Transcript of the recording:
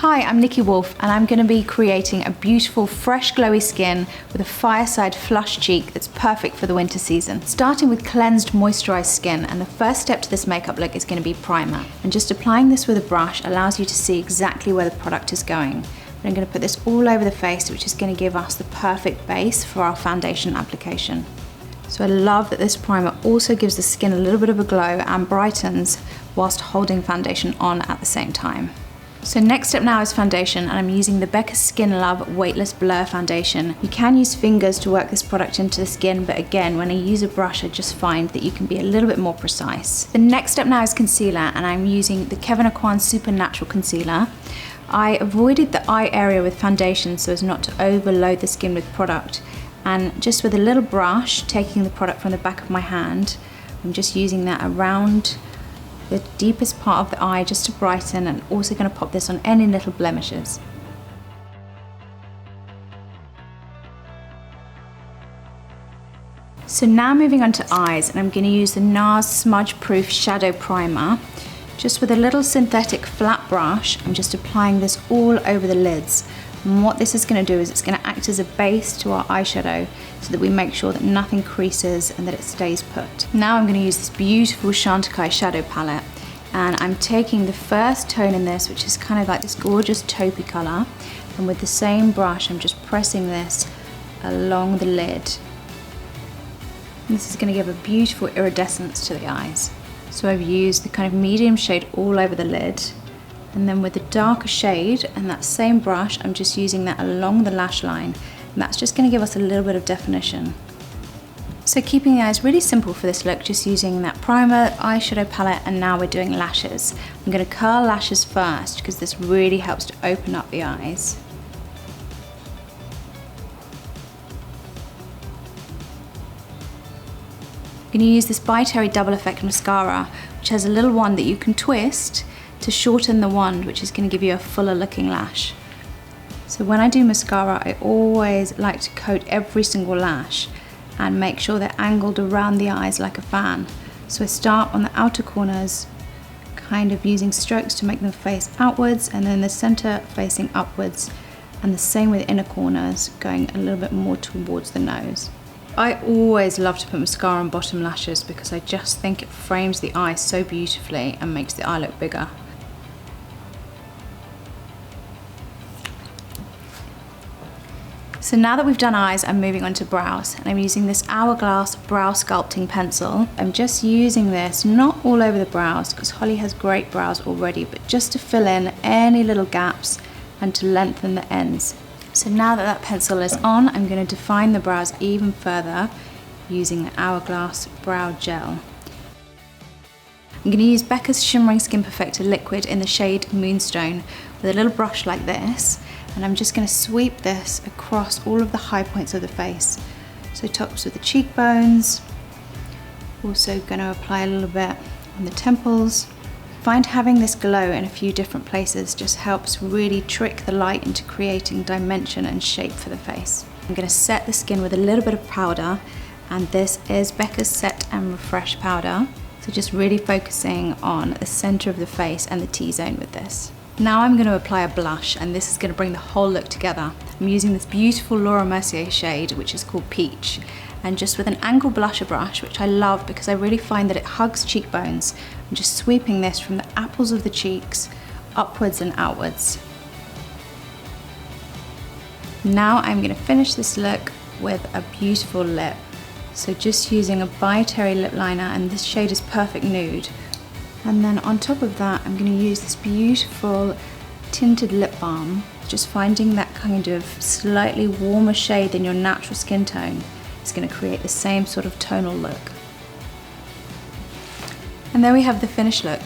Hi, I'm Nikki Wolff and I'm going to be creating a beautiful, fresh, glowy skin with a Fireside Flush cheek that's perfect for the winter season. Starting with cleansed, moisturized skin, and the first step to this makeup look is going to be primer. And just applying this with a brush allows you to see exactly where the product is going. I'm going to put this all over the face, which is going to give us the perfect base for our foundation application. So I love that this primer also gives the skin a little bit of a glow and brightens whilst holding foundation on at the same time. So next step now is foundation, and I'm using the Becca Skin Love Weightless Blur Foundation. You can use fingers to work this product into the skin, but again, when I use a brush, I just find that you can be a little bit more precise. The next step now is concealer, and I'm using the Kevyn Aucoin Super Natural Concealer. I avoided the eye area with foundation so as not to overload the skin with product, and just with a little brush, taking the product from the back of my hand, I'm just using that around the deepest part of the eye just to brighten, and also going to pop this on any little blemishes. So now moving on to eyes, and I'm going to use the NARS Smudge Proof Shadow Primer. Just with a little synthetic flat brush, I'm just applying this all over the lids. And what this is going to do is it's going to act as a base to our eyeshadow so that we make sure that nothing creases and that it stays put. Now I'm going to use this beautiful Chantecaille shadow palette, and I'm taking the first tone in this, which is kind of like this gorgeous taupey colour, and with the same brush I'm just pressing this along the lid. And this is going to give a beautiful iridescence to the eyes. So I've used the kind of medium shade all over the lid, and then with the darker shade and that same brush, I'm just using that along the lash line, and that's just going to give us a little bit of definition. So keeping the eyes really simple for this look, just using that primer, eyeshadow palette, and now we're doing lashes. I'm going to curl lashes first because this really helps to open up the eyes. I'm going to use this By Terry Double Effect Mascara, which has a little wand that you can twist to shorten the wand, which is going to give you a fuller looking lash. So when I do mascara, I always like to coat every single lash and make sure they're angled around the eyes like a fan. So I start on the outer corners, kind of using strokes to make them face outwards, and then the center facing upwards, and the same with inner corners, going a little bit more towards the nose. I always love to put mascara on bottom lashes because I just think it frames the eye so beautifully and makes the eye look bigger. So now that we've done eyes, I'm moving on to brows, and I'm using this Hourglass Brow Sculpting Pencil. I'm just using this not all over the brows because Holly has great brows already, but just to fill in any little gaps and to lengthen the ends. So now that that pencil is on, I'm going to define the brows even further using the Hourglass Brow Gel. I'm going to use Becca's Shimmering Skin Perfector Liquid in the shade Moonstone with a little brush like this, and I'm just going to sweep this across all of the high points of the face. So tops of the cheekbones, also going to apply a little bit on the temples. I find having this glow in a few different places just helps really trick the light into creating dimension and shape for the face. I'm going to set the skin with a little bit of powder, and this is Becca's Set and Refresh powder. So just really focusing on the center of the face and the T-zone with this. Now I'm going to apply a blush, and this is going to bring the whole look together. I'm using this beautiful Laura Mercier shade, which is called Peach, and just with an angled blusher brush, which I love because I really find that it hugs cheekbones. I'm just sweeping this from the apples of the cheeks upwards and outwards. Now I'm going to finish this look with a beautiful lip. So just using a By Terry lip liner, and this shade is Perfect Nude. And then on top of that, I'm going to use this beautiful tinted lip balm, just finding that kind of slightly warmer shade than your natural skin tone. It's going to create the same sort of tonal look. And there we have the finished look.